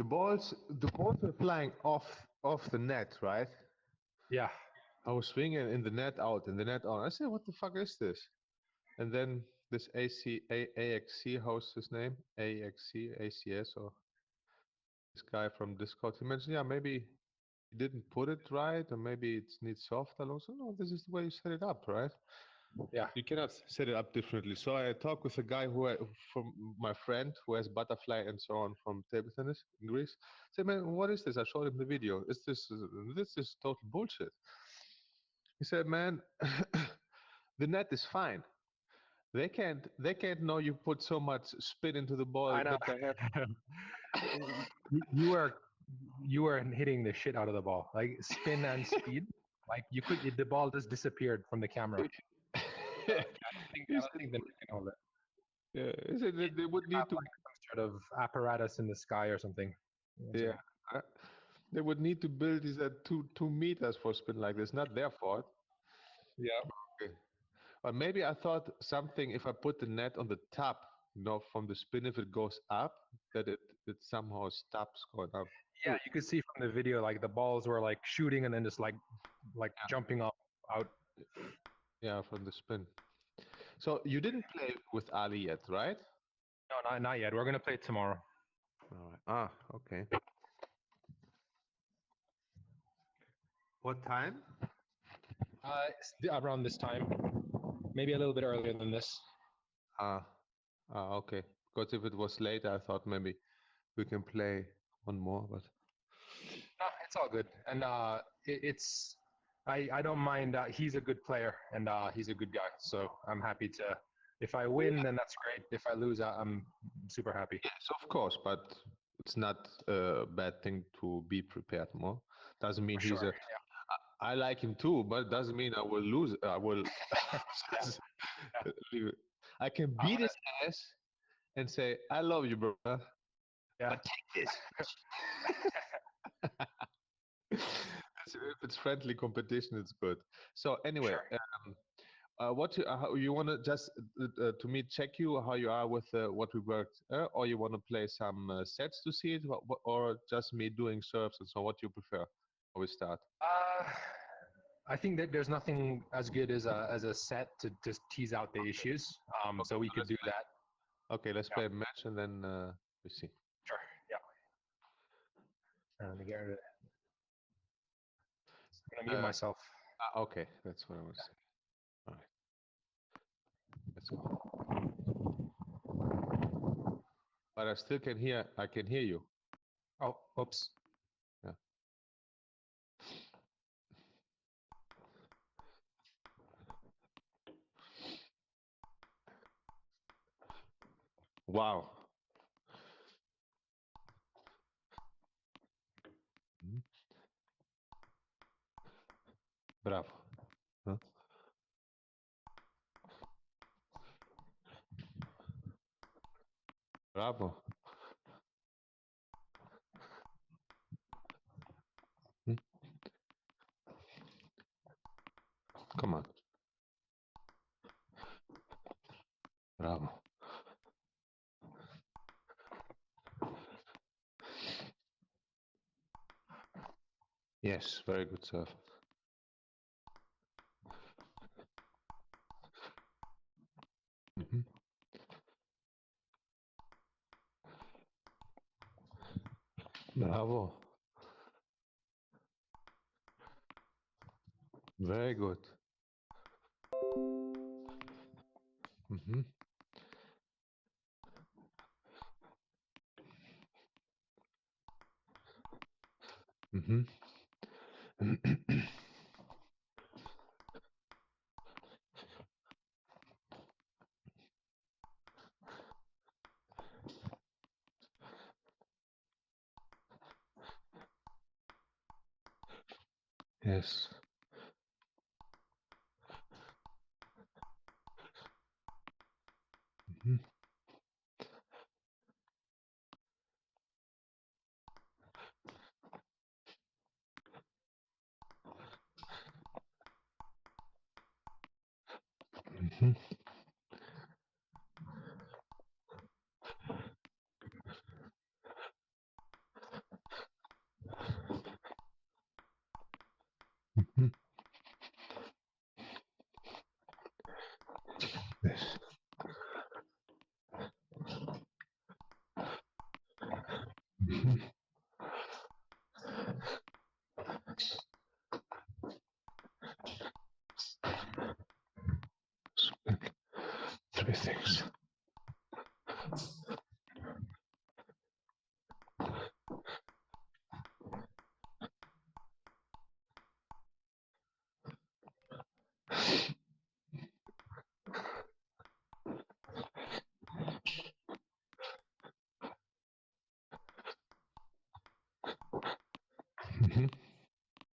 the balls are flying off the net, right? Yeah. I was swinging in the net out, in the net on. I said, "What the fuck is this?" And then this AXC, how's his name? AXC, ACS, or this guy from Discord. He mentioned, yeah, maybe you didn't put it right, or maybe it needs soft along. So no, this is the way you set it up, right? Yeah. You cannot set it up differently. So I talked with a guy from my friend who has butterfly and so on from table tennis in Greece. I said, man, what is this? I showed him the video. This is total bullshit. He said, man, the net is fine. They can't know you put so much spin into the ball I know. that they have. you were hitting the shit out of the ball, like spin and speed. Like the ball just disappeared from the camera. I don't think the net can hold it. Yeah, he said that they would Have need to. like some sort of apparatus in the sky or something. Yeah, they would need to build these at 2 meters for spin like this. Not their fault. Yeah. Okay. But maybe I thought something. If I put the net on the top, from the spin, if it goes up, that it somehow stops going up. Yeah, you could see from the video like the balls were like shooting and then just like jumping up out. Yeah, from the spin. So you didn't play with Ali yet, right? No, not yet. We're gonna play tomorrow. All right. Okay. What time? Around this time, maybe a little bit earlier than this. Okay. Because if it was later, I thought maybe we can play one more, but No, it's all good, and it's I don't mind. He's a good player, and he's a good guy. So I'm happy to. If I win, then that's great. If I lose, I'm super happy. yes, of course. But it's not a bad thing to be prepared more. Doesn't mean For he's sure. a. I like him too, but it doesn't mean I will lose. I will. I can beat his ass and say, "I love you, brother." Yeah. But take this. If it's friendly competition, it's good. So anyway, Sure. how you want to just to me check you how you are with what we worked, or you want to play some sets to see it, or just me doing serves and so. What you prefer? How we start? I think that there's nothing as good as a set to just tease out the issues. So we could do that. Okay, let's play a match and then we see. Sure. Yeah. Let me get rid of it. I'm gonna mute myself. Okay, that's what I was saying. All right, let's go. But I still can hear. I can hear you. Oh, oops. Yeah. Wow. Bravo. Huh? Bravo. Come on. Bravo. Yes, very good serve. Bravo. Very good. Yes. Three things.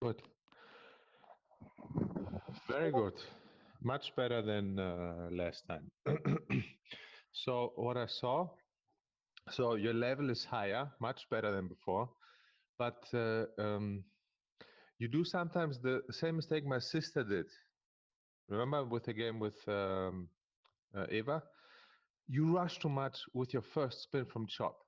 Good. Very good. Much better than last time. So what I saw, so your level is higher, much better than before, but you do sometimes the same mistake my sister did. Remember with the game with Eva? You rush too much with your first spin from chop.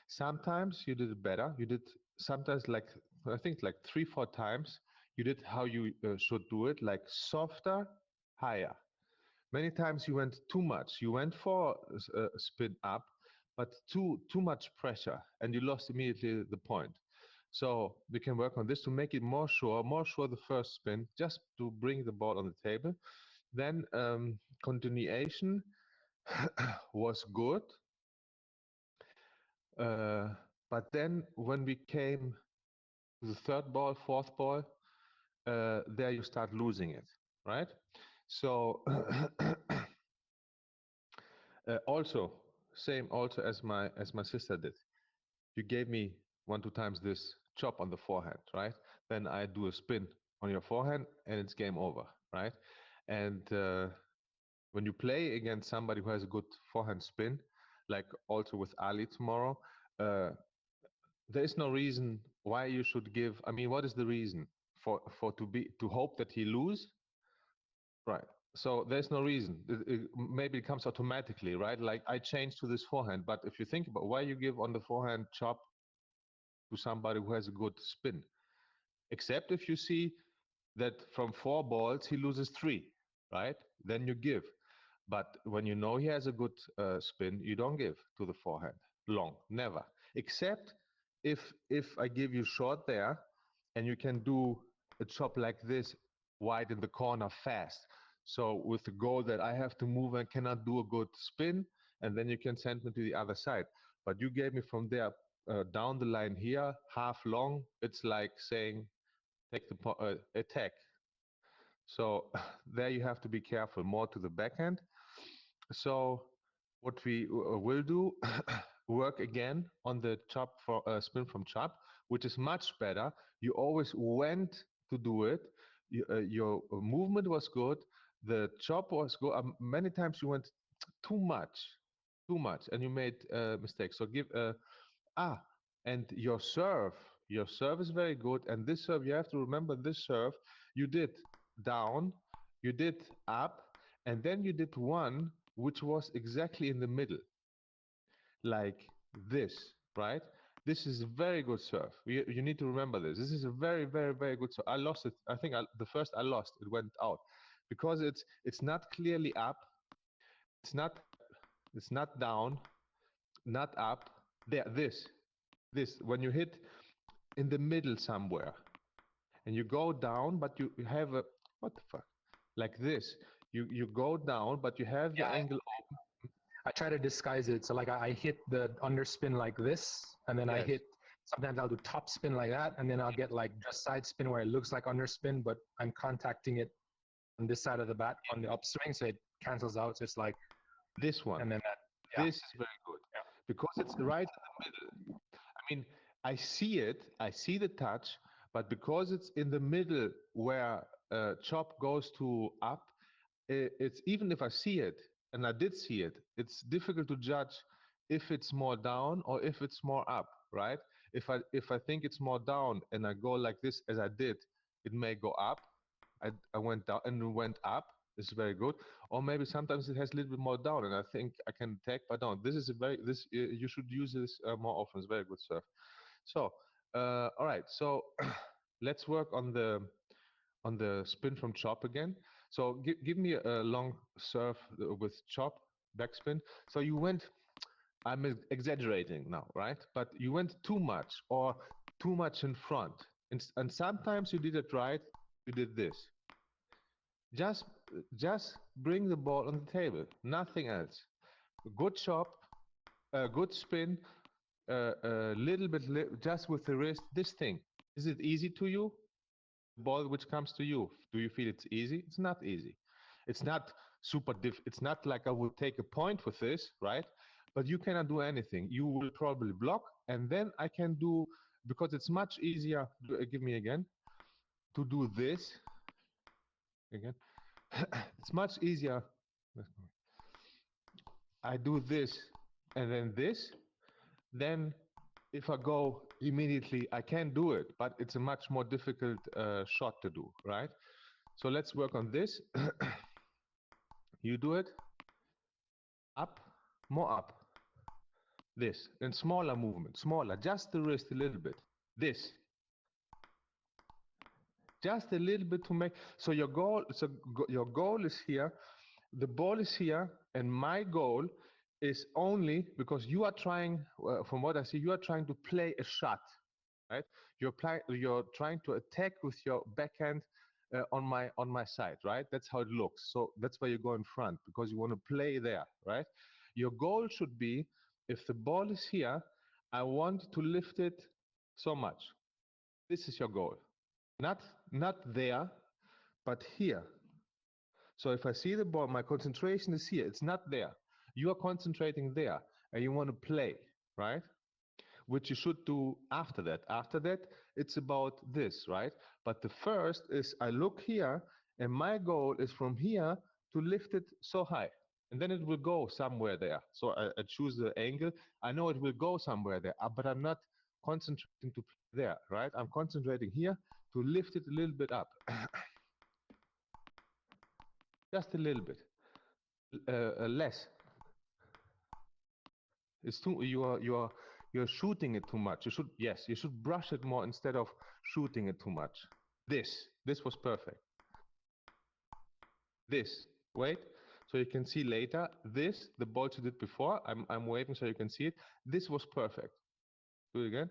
Sometimes you did it better. You did sometimes like I think like 3, 4 times. You did how you should do it, like softer, higher. Many times you went too much. You went for a spin up, but too much pressure, and you lost immediately the point. So we can work on this to make it more sure the first spin, just to bring the ball on the table. Then continuation was good, uh, but then when we came to the third ball, fourth ball, there you start losing it, right? So also same also as my sister did. You gave me 1, 2 times this chop on the forehand, right? Then I do a spin on your forehand and it's game over, right? And when you play against somebody who has a good forehand spin, like also with Ali tomorrow, uh, there is no reason why you should give. I mean, what is the reason for to hope that he lose? Right. So there's no reason. Maybe it comes automatically, right? Like I changed to this forehand, but if you think about why you give on the forehand chop to somebody who has a good spin, except if you see that from 4 balls he loses 3, right? Then you give. But when you know he has a good spin, you don't give to the forehand long, never. Except if I give you short there, and you can do a chop like this, wide in the corner, fast. So with the goal that I have to move and cannot do a good spin, and then you can send me to the other side. But you gave me from there down the line here, half long. It's like saying take the attack. So there you have to be careful, more to the backhand. So what we will do, work again on the chop for spin from chop, which is much better. You always went to do it. Your movement was good. The chop was good. Many times you went too much, and you made mistakes. So give ah, and your serve is very good. And this serve, you have to remember this serve. You did down, you did up, and then you did one which was exactly in the middle, like this, right? This is a very good serve. You need to remember this. This is a very, very, very good serve. I lost it. I think the first I lost, it went out because it's not clearly up. It's not down, not up. There, this. When you hit in the middle somewhere, and you go down, but you have a what the fuck, like this. You go down, but you have the Yeah, angle. I try to disguise it. So like I hit the underspin like this, and then I Yes. hit. Sometimes I'll do top spin like that, and then I'll get like just side spin where it looks like underspin, but I'm contacting it on this side of the bat on the upswing, so it cancels out. So it's like This one. and then that. Yeah. This is very good Yeah. because it's right in the middle. I mean, I see it, I see the touch, but because it's in the middle where chop goes to up, it's even if I see it, and I did see it, it's difficult to judge if it's more down or if it's more up, right? If I think it's more down and I go like this as I did, it may go up. I went down and it went up. This is very good. Or maybe sometimes it has a little bit more down, and I think I can attack by down. This is a very this you should use this more often. It's very good serve. So all right. So let's work on the spin from chop again. So give me a long serve with chop backspin. So you went. I'm exaggerating now, right? But you went too much or too much in front. And sometimes you did it right, you did this. Just, just bring the ball on the table, nothing else. Good chop, a good spin, a little bit, just with the wrist. This thing, is it easy to you? The ball which comes to you, do you feel it's easy? It's not easy. It's not super it's not like I would take a point with this, right? But you cannot do anything. You will probably block, and then I can do, because it's much easier, give me again, to do this again. It's much easier. I do this and then this, then if I go immediately, I can do it, but it's a much more difficult shot to do, right? So let's work on this. You do it up, more up, this, and smaller movement, smaller, just the wrist a little bit, this, just a little bit to make, so your goal is here, the ball is here, and my goal is only, because you are trying, from what I see, you are trying to play a shot, right? You're trying to attack with your backhand on my side, right? That's how it looks. So that's why you go in front, because you want to play there, right? Your goal should be, if the ball is here, I want to lift it so much. This is your goal. Not there, but here. So if I see the ball, my concentration is here. It's not there. You are concentrating there, and you want to play, right? Which you should do after that. After that, it's about this, right? But the first is I look here, and my goal is from here to lift it so high. And then it will go somewhere there. So I choose the angle. I know it will go somewhere there, but I'm not concentrating to play there, right? I'm concentrating here to lift it a little bit up. Just a little bit. Less. It's too, you're shooting it too much. You should brush it more instead of shooting it too much. This was perfect. This, wait, so you can see later, the balls you did before, I'm waiting so you can see it. This was perfect. Do it again.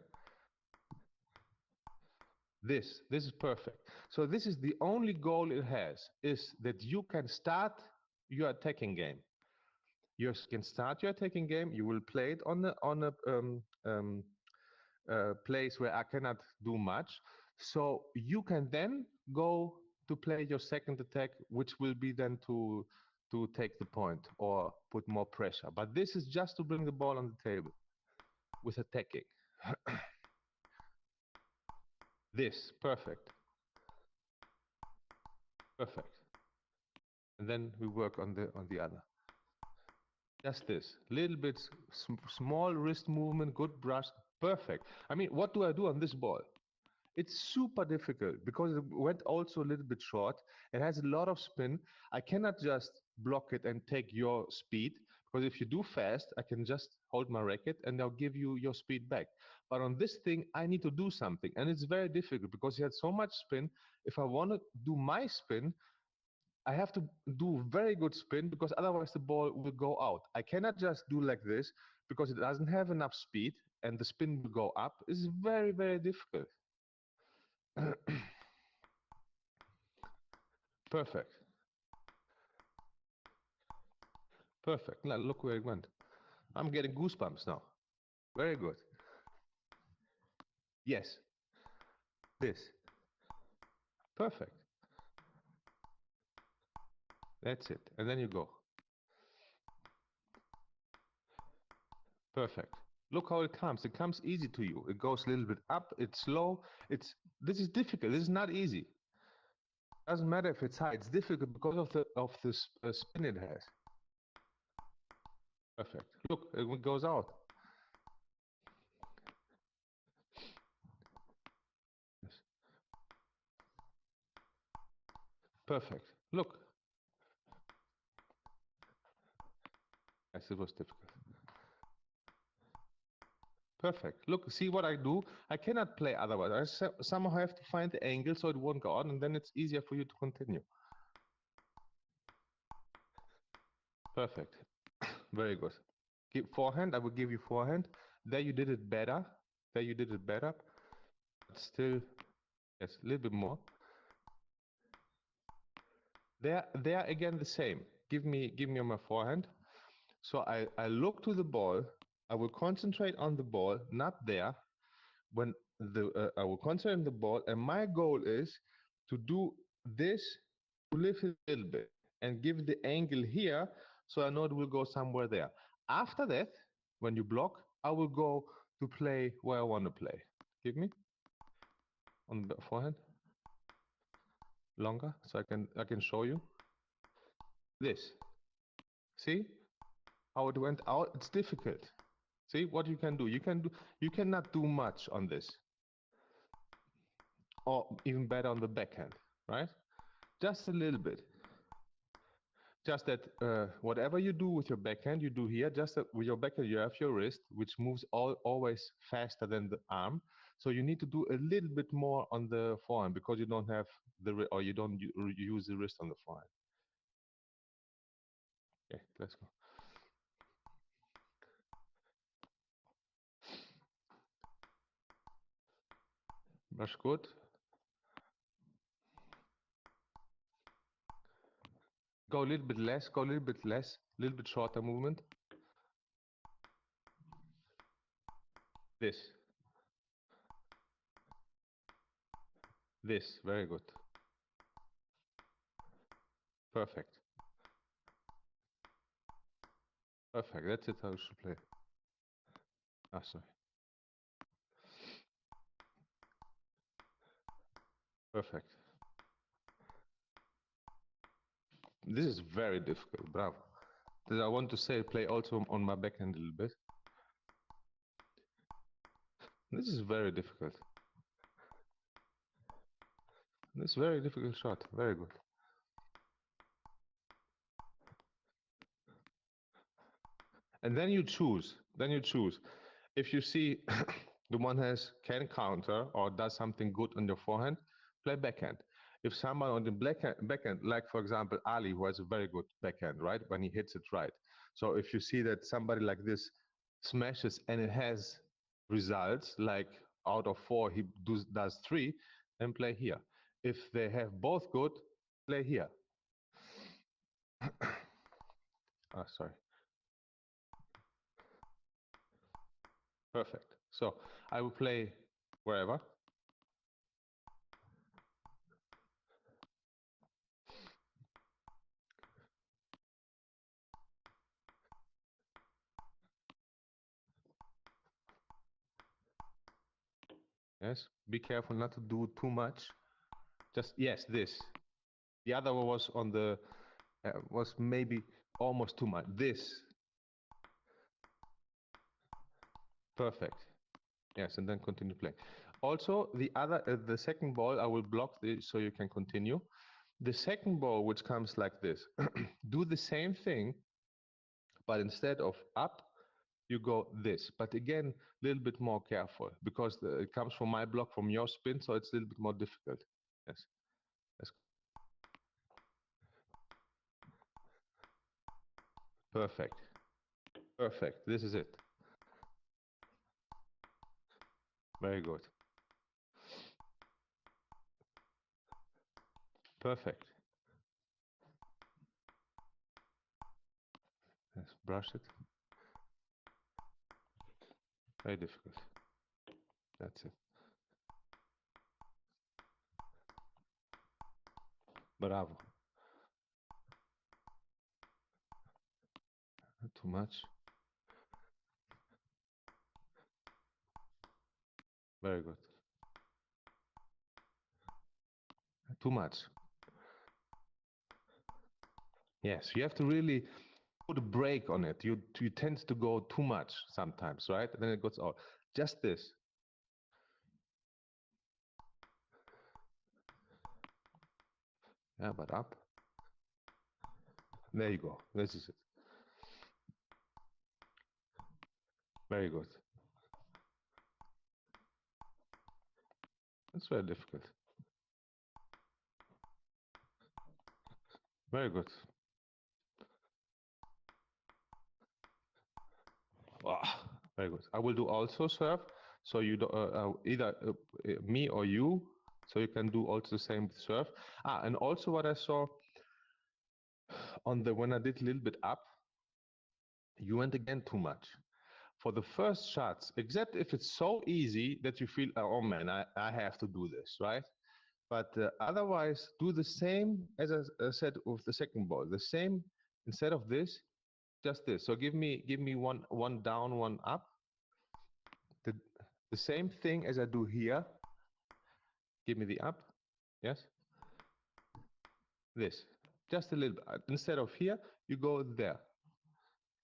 This is perfect. So this is the only goal it has, is that you can start your attacking game. You can start your attacking game. You will play it on a place where I cannot do much. So you can then go to play your second attack, which will be then to take the point or put more pressure. But this is just to bring the ball on the table with attacking. This, perfect. Perfect. And then we work on the other. Just this, little bit small wrist movement, good brush, perfect. I mean, what do I do on this ball? It's super difficult because it went also a little bit short. It has a lot of spin. I cannot just block it and take your speed, because if you do fast, I can just hold my racket and I'll give you your speed back. But on this thing, I need to do something, and it's very difficult because you had so much spin. If I want to do my spin, I have to do very good spin, because otherwise the ball will go out. I cannot just do like this because it doesn't have enough speed and the spin will go up. It's very, very difficult. Perfect. Perfect. Now look where it went. I'm getting goosebumps now. Very good. Yes. This. Perfect. That's it. And then you go. Perfect. Look how it comes. It comes easy to you. It goes a little bit up. It's slow. This is difficult. This is not easy. Doesn't matter if it's high. It's difficult because of the spin it has. Perfect. Look, it goes out. Yes. Perfect. Look. Yes, it was difficult. Perfect. Look, see what I do? I cannot play otherwise. I somehow have to find the angle so it won't go out, and then it's easier for you to continue. Perfect. Very good. Give forehand, I will give you forehand. There you did it better. There you did it better. But still, yes, a little bit more. There again the same. Give me on my forehand. So I look to the ball. I will concentrate on the ball, not there. When I will concentrate on the ball, and my goal is to do this, to lift it a little bit and give the angle here, so I know it will go somewhere there. After that, when you block, I will go to play where I want to play. Give me on the forehand longer, so I can show you this. See how it went out? It's difficult. See what you can do. You cannot do much on this, or even better on the backhand, right? Just a little bit. Just that whatever you do with your backhand, you do here. Just that with your backhand, you have your wrist, which moves always faster than the arm. So you need to do a little bit more on the forehand because you don't have or you don't use the wrist on the forehand. Okay, let's go. Brush good. Go a little bit less. Go a little bit less. A little bit shorter movement. This. This. Very good. Perfect. Perfect. That's it. How you should play. Ah, sorry. Perfect. This is very difficult. Bravo. I want to say play also on my backhand a little bit. This is very difficult. This is very difficult shot. Very good. And then you choose. Then you choose. If you see the one can counter or does something good on your forehand, play backhand. If someone on the backhand, like for example Ali, who has a very good backhand, right, when he hits it right. So if you see that somebody like this smashes and it has results, like out of 4 he does 3, then play here. If they have both good, play here. Ah, sorry. Perfect. So I will play wherever. Yes. Be careful not to do too much. Just yes, this. The other one was on the was maybe almost too much. This. Perfect. Yes, and then continue playing. Also, the second ball, I will block this so you can continue. The second ball, which comes like this, do the same thing, but instead of up, you go this. But again, a little bit more careful because it comes from my block, from your spin, so it's a little bit more difficult. Yes. Yes. Perfect. Perfect. This is it. Very good. Perfect. Yes, brush it. Very difficult. That's it. Bravo. Not too much. Very good. Too much. Yes, you have to really put a break on it. You tend to go too much sometimes, right? And then it goes out. Just this. Yeah, but up. There you go. This is it. Very good. That's very difficult. Very good. Very good. I will do also serve. So you do, either me or you. So you can do also the same with serve. And also what I saw on the when I did a little bit up, you went again too much. For the first shots, except if it's so easy that you feel, oh man, I have to do this, right? But otherwise, do the same as I said with the second ball. The same instead of this, just this. So give me one down, one up. The same thing as I do here. Give me the up. Yes. This. Just a little bit. Instead of here, you go there.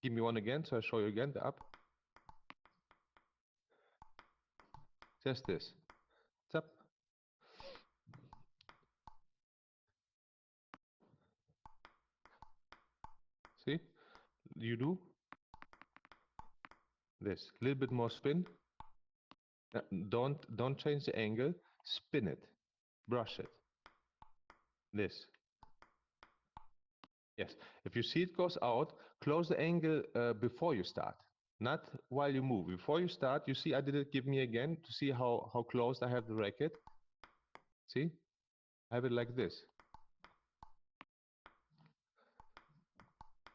Give me one again, so I show you again the up. Just this. It's up. See? You do this. A little bit more spin. Don't change the angle. Spin it. Brush it. This. Yes. If you see it goes out, close the angle before you start. Not while you move. Before you start, you see I did it. Give me again to see how close I have the racket. See? I have it like this.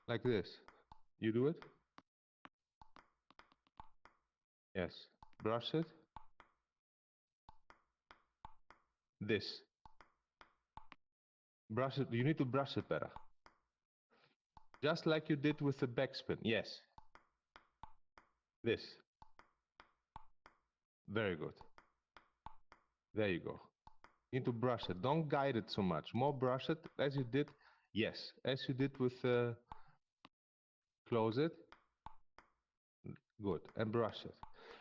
Like this. You do it? Yes. Brush it. This. Brush it. You need to brush it better. Just like you did with the backspin. Yes. This. Very good. There you go. You need to brush it. Don't guide it so much. More brush it as you did. Yes. As you did with close it. Good. And brush it.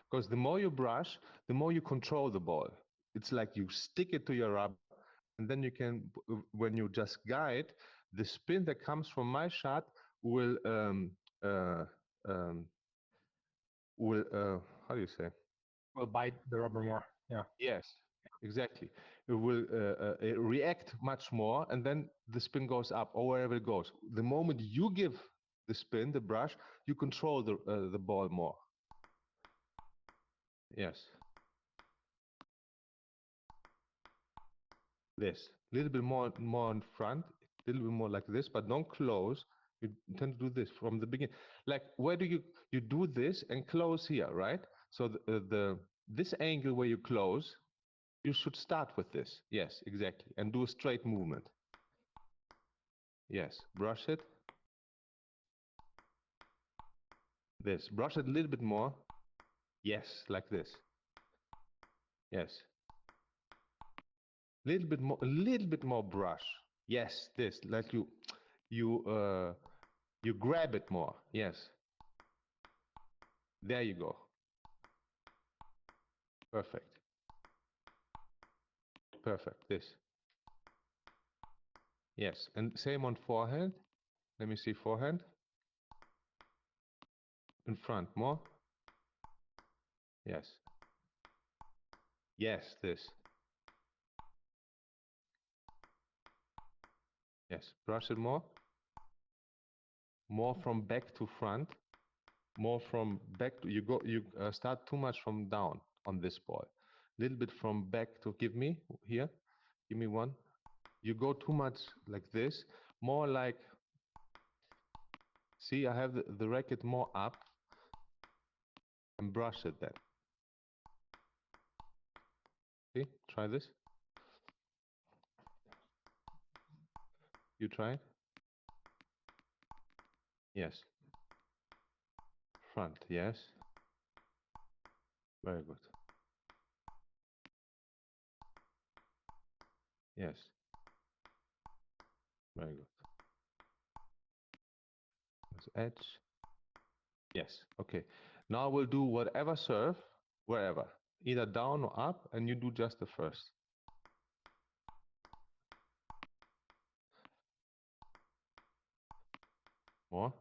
Because the more you brush, the more you control the ball. It's like you stick it to your rubber, and then you can, when you just guide, the spin that comes from my shot will how do you say? Will bite the rubber more. Yeah. Yes, exactly. It will react much more, and then the spin goes up or wherever it goes. The moment you give the spin, the brush, you control the ball more. Yes. This. A little bit more in front, a little bit more like this, but don't close. You tend to do this from the beginning. Like, where do you do this and close here, right? So this angle where you close, you should start with this. Yes, exactly. And do a straight movement. Yes, brush it. This. Brush it a little bit more. Yes, like this. Yes. A little bit more brush. Yes, this. Like you grab it more. Yes. There you go. Perfect. Perfect. This. Yes. And same on forehand. Let me see forehand. In front. More. Yes. Yes. This. Yes. Brush it more. More from back to front. More from back to you start too much from down on this ball. A little bit from back to give me here. Give me one. You go too much like this. More like, see, I have the racket more up and brush it then. See, try this. You try it? Yes. Front, yes. Very good. Yes. Very good. Let's edge. Yes, okay. Now we'll do whatever serve, wherever. Either down or up, and you do just the first. More.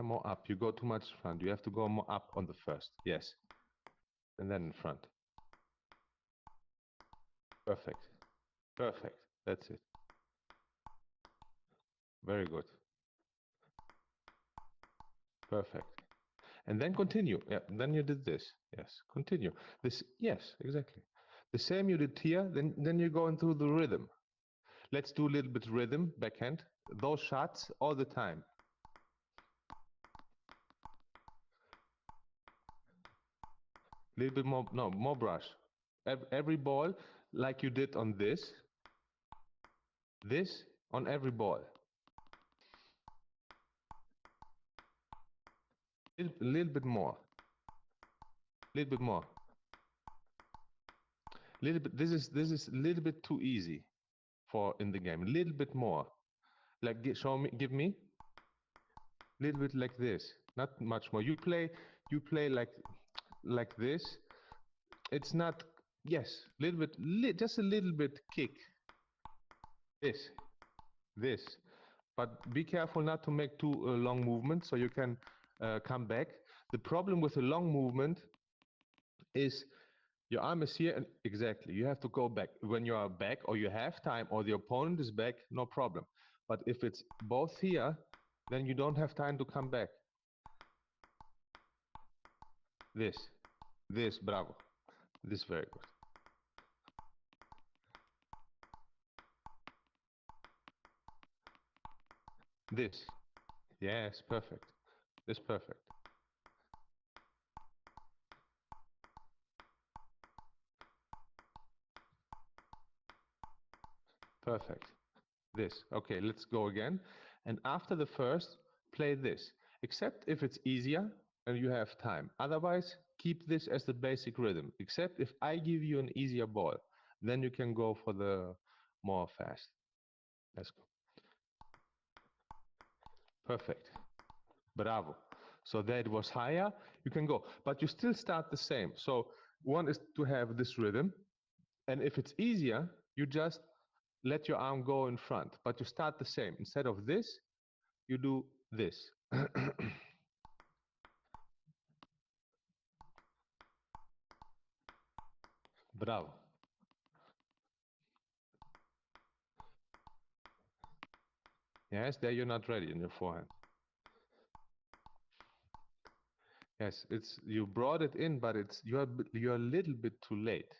More up. You go too much front. You have to go more up on the first. Yes. And then in front. Perfect. Perfect. That's it. Very good. Perfect. And then continue. Yeah, then you did this. Yes, continue. This, yes, exactly. The same you did here, then you're going through the rhythm. Let's do a little bit rhythm, backhand. Those shots all the time. A little bit more, no, more brush. Every ball, like you did on this on every ball. A little bit more. A little bit more. Little bit. This is a little bit too easy for in the game. A little bit more. Like show me, give me. A little bit like this. Not much more. You play like this. It's not. Yes, a little bit. Just a little bit kick. This. But be careful not to make too long movements so you can come back. The problem with a long movement is your arm is here and exactly you have to go back. When you are back or you have time or the opponent is back, no problem. But if it's both here, then you don't have time to come back. This, bravo. This, very good. This, yes, perfect. This, perfect. Perfect. This. Okay, let's go again. And after the first, play this. Except if it's easier and you have time. Otherwise, keep this as the basic rhythm. Except if I give you an easier ball, then you can go for the more fast. Let's go. Perfect. Bravo. So that was higher, you can go. But you still start the same. So one is to have this rhythm. And if it's easier, you just let your arm go in front. But you start the same. Instead of this, you do this. Bravo. Yes, there you're not ready in your forehand. Yes, it's you brought it in, but it's you're a little bit too late,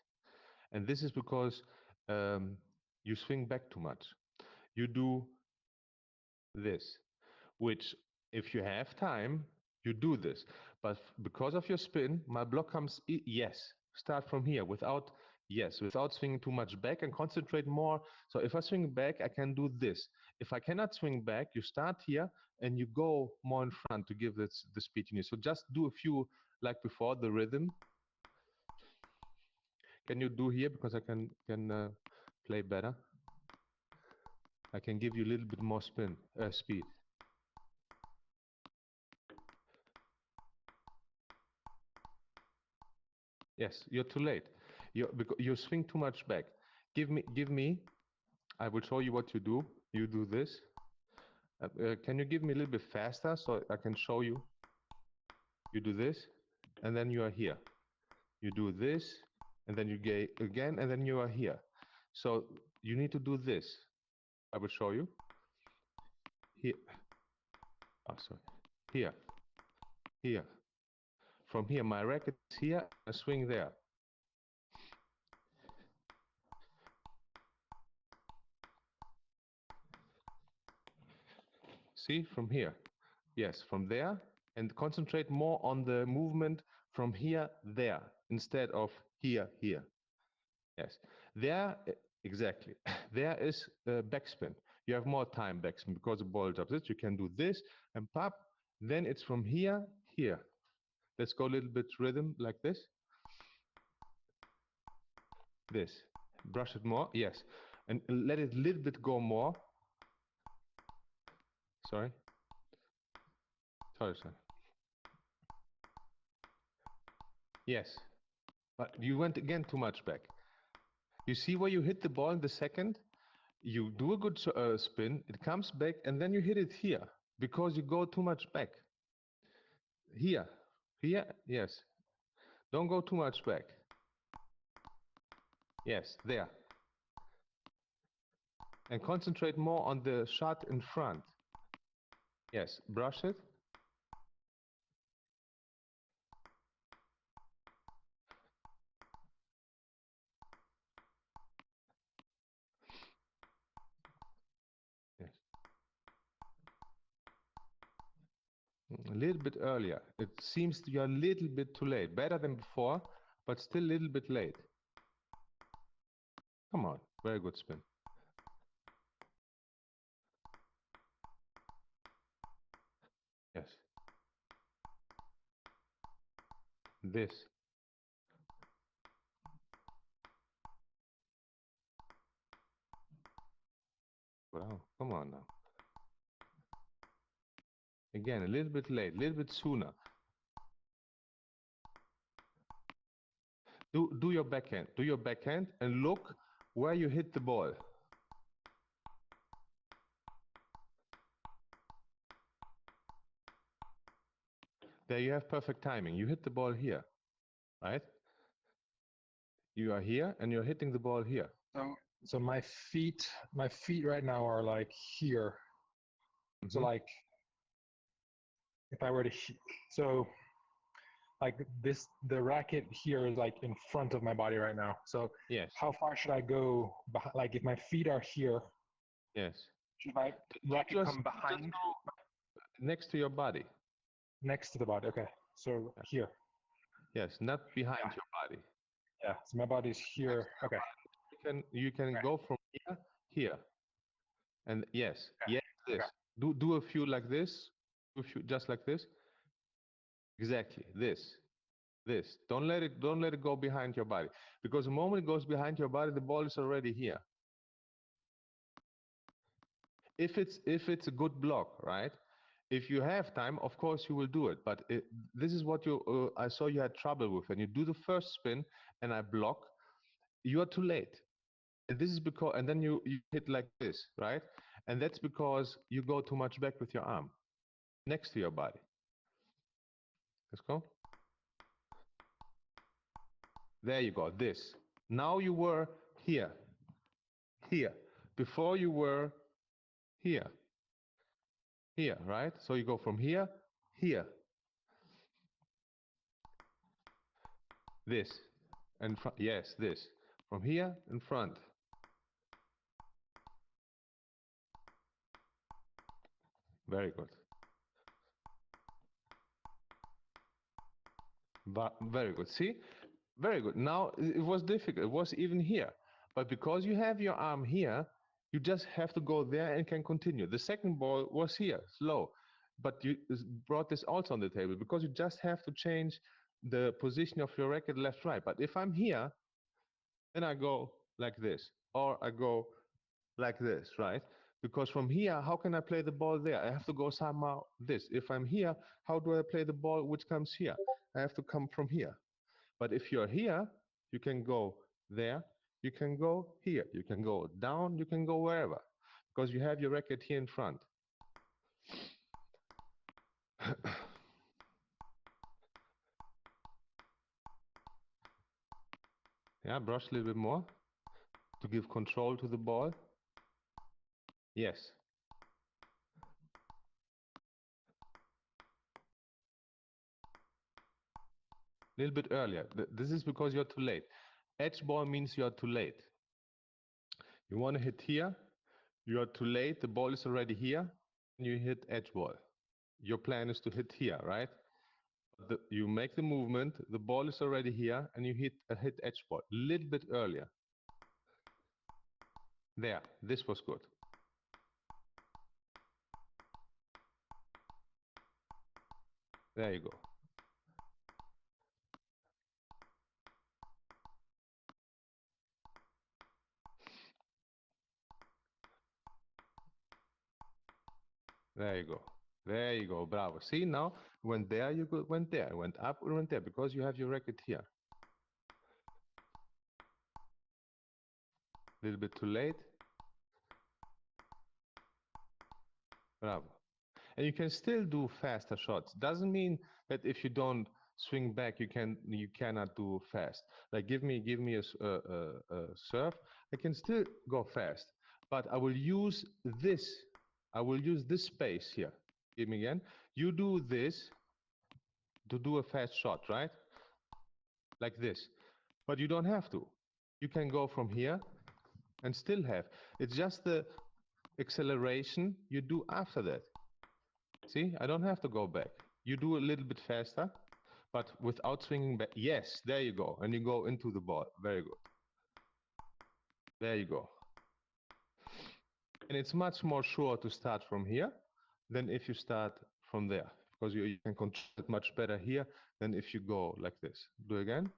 and this is because you swing back too much. You do this, which if you have time, you do this. But because of your spin, my block comes, yes, start from here without, yes, without swinging too much back and concentrate more. So if I swing back, I can do this. If I cannot swing back, you start here and you go more in front to give this the speed you need. So just do a few like before, the rhythm. Can you do here because I can play better? I can give you a little bit more speed. Yes, you're too late. You swing too much back. Give me. I will show you what you do. You do this. Can you give me a little bit faster so I can show you? You do this, and then you are here. You do this, and then you go again, and then you are here. So you need to do this. I will show you. Here. Oh, sorry. Here. Here. From here, my racket is here. I swing there. See, from here. Yes, from there, and concentrate more on the movement from here, there, instead of here, here. Yes, there, exactly. There is backspin. You have more time backspin because the ball drops it. You can do this and pop. Then it's from here, here. Let's go a little bit rhythm like this. This. Brush it more. Yes. And let it a little bit go more. Sorry. Sorry, sorry. Yes. But you went again too much back. You see where you hit the ball in the second? You do a good spin, it comes back, and then you hit it here because you go too much back. Here. Here, yes. Don't go too much back. Yes, there. And concentrate more on the shot in front. Yes, brush it. little bit earlier. It seems you're a little bit too late. Better than before, but still a little bit late. Come on, very good spin. Yes. This. Wow, come on now. Again, a little bit late, a little bit sooner. Do your backhand. Do your backhand and look where you hit the ball. There you have perfect timing. You hit the ball here, right? You are here and you're hitting the ball here. So my feet right now are like here. So like if I were to, so like this, the racket here is like in front of my body right now. So yes. How far should I go? Like if my feet are here, yes. Should my racket come behind? Next to your body. Next to the body. Okay. So here. Yes, not behind your body. Yeah. So my body's here. Okay. You can go from here, and yes, yes, this. Do a few like this. Do a few just like this. Exactly. This. Don't let it go behind your body, because the moment it goes behind your body, the ball is already here. If it's a good block, right? If you have time, of course you will do it. But this is what I saw you had trouble with. When you do the first spin and I block, you are too late. And this is because, and then you hit like this, right? And that's because you go too much back with your arm next to your body. Let's go. There you go. This. Now you were here. Here. Before you were here. Here, right? So you go from here, here. This. And yes, this. From here in front. Very good. But very good. See? Very good. Now it was difficult. It was even here. But because you have your arm here, you just have to go there and can continue. The second ball was here, slow. But you brought this also on the table because you just have to change the position of your racket left, right. But if I'm here, then I go like this, or I go like this, right? Because from here, how can I play the ball there? I have to go somehow this. If I'm here, how do I play the ball which comes here? I have to come from here. But if you're here, you can go there, you can go here, you can go down, you can go wherever, because you have your racket here in front. Yeah, brush a little bit more to give control to the ball. Yes. A little bit earlier. This is because you're too late. Edge ball means you're too late. You want to hit here, you're too late, the ball is already here, and you hit edge ball. Your plan is to hit here, right? You make the movement, the ball is already here, and you hit edge ball a little bit earlier. There, this was good. There you go. There you go. There you go. Bravo. See, now went there, you went there. Went up, went there, because you have your racket here. A little bit too late. Bravo. And you can still do faster shots. Doesn't mean that if you don't swing back, you cannot do fast. Like give me a serve, I can still go fast, but I will use this. I will use this space here. Give me again. You do this to do a fast shot, right? Like this. But you don't have to. You can go from here and still have. It's just the acceleration you do after that. See, I don't have to go back. You do a little bit faster, but without swinging back. Yes, there you go. And you go into the ball. Very good. There you go. And it's much more sure to start from here than if you start from there, because you can control it much better here than if you go like this. Do again.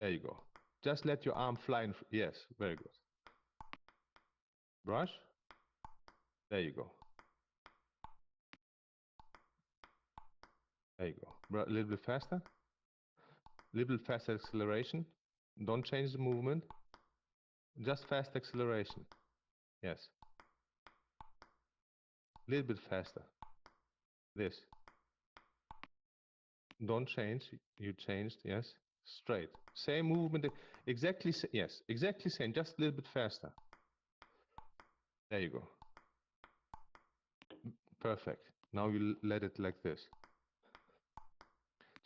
There you go. Just let your arm fly in. Yes, very good. Brush. There you go. There you go. A little bit faster. Little bit faster acceleration. Don't change the movement. Just fast acceleration. Yes. Little bit faster. This. Don't change. You changed. Yes. Straight. Same movement. Exactly. Yes. Exactly same. Just a little bit faster. There you go. Perfect. Now you let it like this.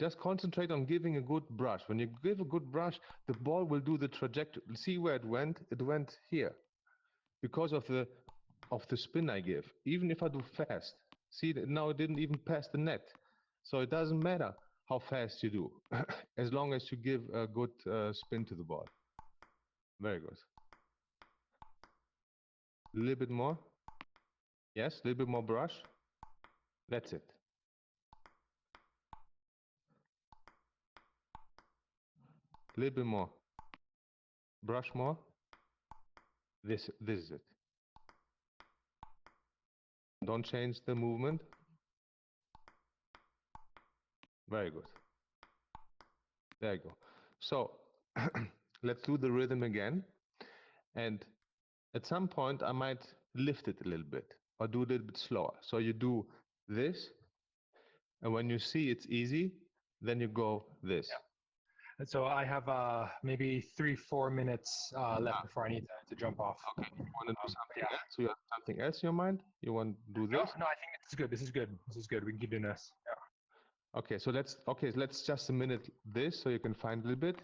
Just concentrate on giving a good brush. When you give a good brush, the ball will do the trajectory. See where it went? It went here because of the spin I give. Even if I do fast, see now it didn't even pass the net. So it doesn't matter how fast you do, as long as you give a good spin to the ball. Very good. A little bit more. Yes, a little bit more brush. That's it. A little bit more. Brush more. This is it. Don't change the movement. Very good. There you go. So let's do the rhythm again. And at some point, I might lift it a little bit or do a little bit slower. So you do this. And when you see it's easy, then you go this. Yeah. And so I have maybe 3-4 minutes left before I need to jump off. Okay. You want to do something else? So you have something else in your mind? You want to do this? No, I think this is good. This is good. This is good. We can keep doing this. Yeah. Okay, so let's just a minute this so you can find a little bit.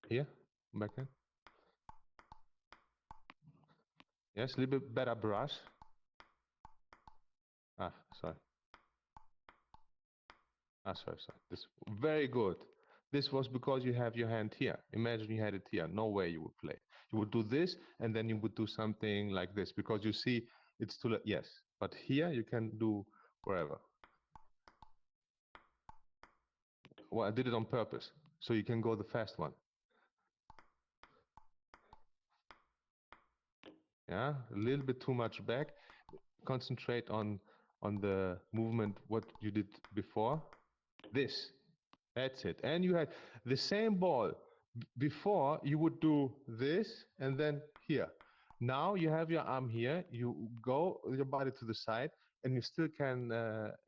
Here, back in. Yes, a little bit better brush. Sorry. Sorry. This very good. This was because you have your hand here. Imagine you had it here. No way you would play. You would do this, and then you would do something like this because you see it's too late. Yes, but here you can do wherever. Well, I did it on purpose, so you can go the fast one. Yeah, a little bit too much back. Concentrate on the movement, what you did before. This. That's it. And you had the same ball. Before, you would do this and then here. Now you have your arm here. You go your body to the side and you still can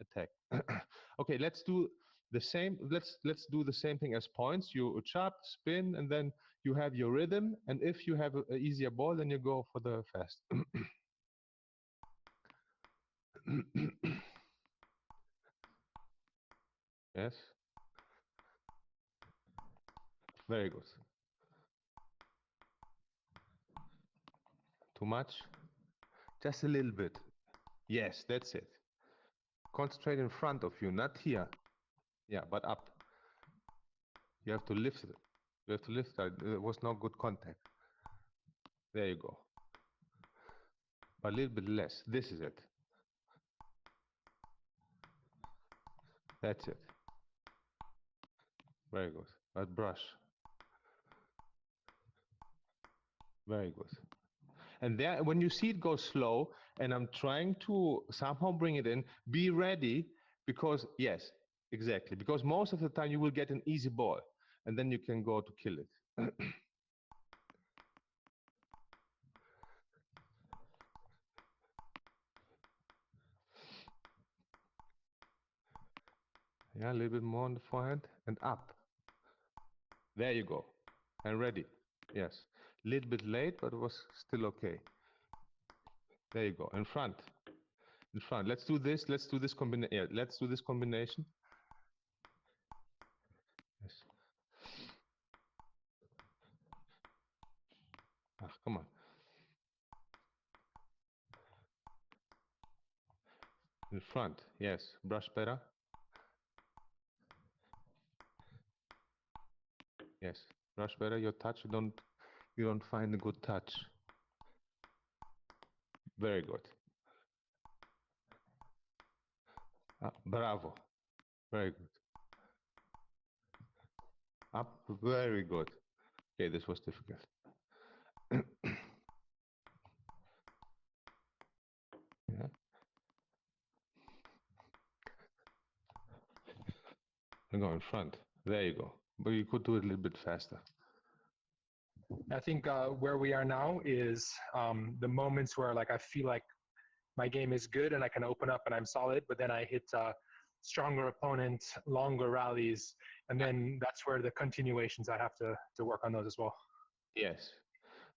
attack. Okay, let's do the same. Let's do the same thing as points. You chop, spin, and then you have your rhythm. And if you have an easier ball, then you go for the fast. Yes. Very good. Too much? Just a little bit. Yes, that's it. Concentrate in front of you, not here. Yeah, but up. You have to lift it. You have to lift it. There was no good contact. There you go. But a little bit less. This is it. That's it. Very good. But brush. Very good. And there, when you see it go slow, and I'm trying to somehow bring it in, be ready, because, yes, exactly. Because most of the time you will get an easy ball, and then you can go to kill it. Yeah, a little bit more on the forehand, and up. There you go. And ready. Yes. A little bit late, but it was still okay. There you go. In front. In front. Let's do this. Let's do this combination. Yeah, let's do this combination. Yes. Come on. In front, yes. Brush better. Yes. Brush better. Your touch, you don't find a good touch. Very good. Bravo. Very good. Up. Very good. Okay, this was difficult. Yeah. And go in front. There you go. But you could do it a little bit faster. I think where we are now is the moments where like I feel like my game is good and I can open up and I'm solid, but then I hit stronger opponents, longer rallies, and then that's where the continuations I have to work on those as well. Yes.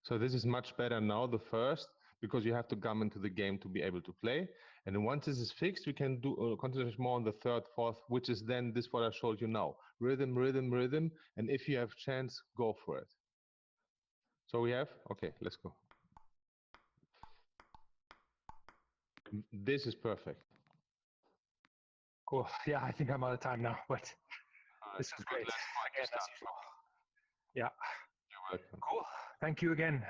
So this is much better now, the first, because you have to come into the game to be able to play. And then once this is fixed, we can do concentrate more on the third, fourth, which is then this what I showed you now. Rhythm, rhythm, rhythm. And if you have chance, go for it. So we have, okay, let's go. This is perfect. Cool. Yeah, I think I'm out of time now, but this was great. Again, as usual. Yeah. You're welcome. Cool. Thank you again.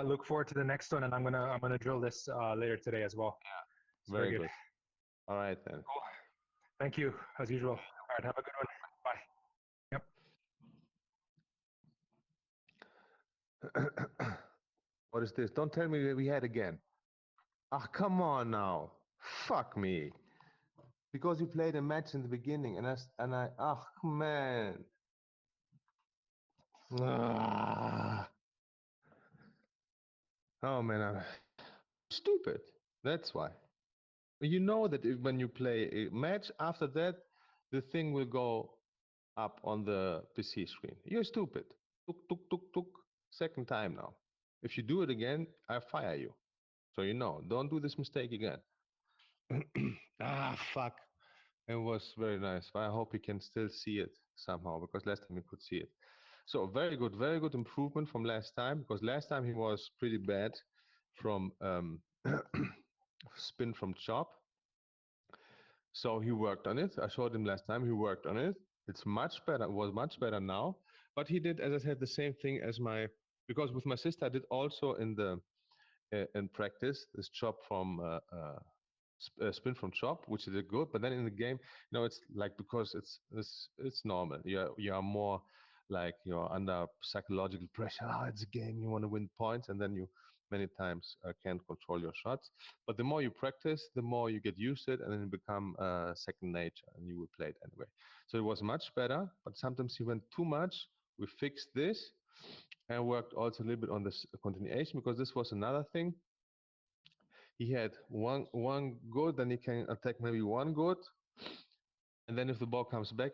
Look forward to the next one, and I'm gonna drill this later today as well. Yeah. Very good. All right then. Cool. Thank you as usual. All right. Have a good one. Bye. Yep. What is this? Don't tell me we had again. Ah, come on now. Fuck me. Because you played a match in the beginning, and ah, man. Ah. Oh man, I'm stupid. That's why. You know that when you play a match, after that, the thing will go up on the PC screen. You're stupid. Tuk, tuk, tuk, tuk. Second time now. If you do it again, I fire you. So you know, don't do this mistake again. Ah, fuck. It was very nice. But I hope you can still see it somehow, because last time you could see it. So very good improvement from last time, because last time he was pretty bad from spin from chop. So he worked on it. I showed him last time. He worked on it. It's much better. It was much better now. But he did, as I said, the same thing as because with my sister I did also in practice this chop from spin from chop, which is good. But then in the game, it's like, because it's normal. You are more like you're under psychological pressure. Oh, it's a game. You want to win points, and then you many times can't control your shots. But the more you practice, the more you get used to it, and then it become second nature, and you will play it anyway. So it was much better. But sometimes he went too much. We fixed this and worked also a little bit on this continuation, because this was another thing. He had one good, then he can attack maybe one good, and then if the ball comes back,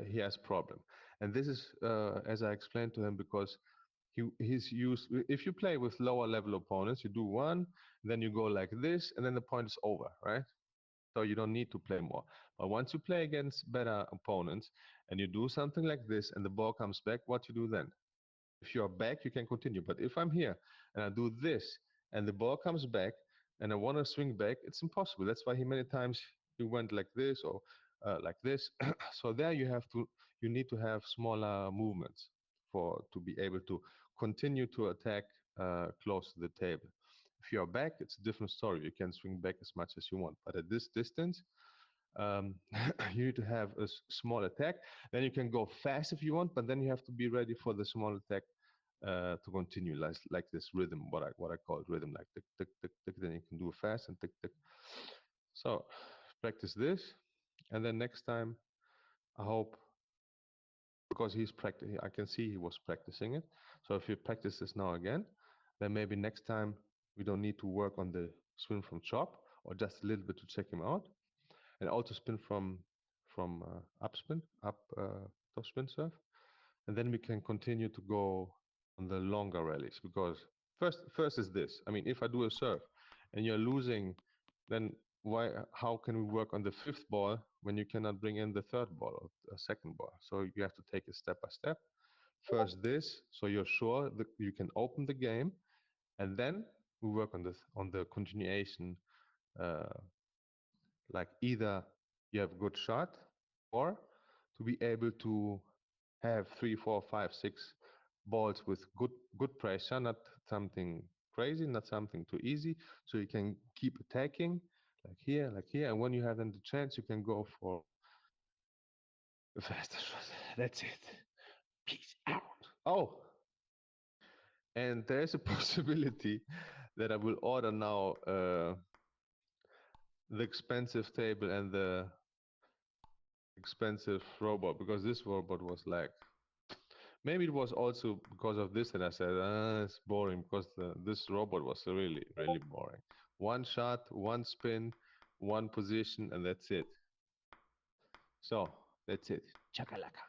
he has problem. And this is, as I explained to him, because he's used. If you play with lower level opponents, you do one, then you go like this, and then the point is over, right? So you don't need to play more. But once you play against better opponents, and you do something like this, and the ball comes back, what you do then? If you're back, you can continue. But if I'm here and I do this and the ball comes back and I want to swing back, it's impossible. That's why he many times he went like this or like this. So there you need to have smaller movements to be able to continue to attack close to the table. If you're back, it's a different story. You can swing back as much as you want. But at this distance, um, you need to have a small attack. Then you can go fast if you want, but then you have to be ready for the small attack to continue, like this rhythm, what I call rhythm, like tick tick tick tick. Then you can do fast and tick tick. So practice this, and then next time, I hope, because he's practicing, I can see he was practicing it. So if you practice this now again, then maybe next time we don't need to work on the swing from chop, or just a little bit to check him out, and also spin from upspin, topspin serve, and then we can continue to go on the longer rallies. Because first is this. I mean, if I do a serve and you're losing, then why? How can we work on the fifth ball when you cannot bring in the third ball or a second ball? So you have to take it step by step. First this, so you're sure that you can open the game, and then we work on the continuation like either you have good shot or to be able to have 3, 4, 5, 6 balls with good pressure, not something crazy, not something too easy, so you can keep attacking like here, and when you have then the chance, you can go for a faster shot. That's it. Peace out. Oh, and there is a possibility that I will order now the expensive table and the expensive robot, because this robot was like, maybe it was also because of this that I said it's boring, because this robot was really really boring. One shot, one spin, one position, and that's it. So that's it. Chakalaka.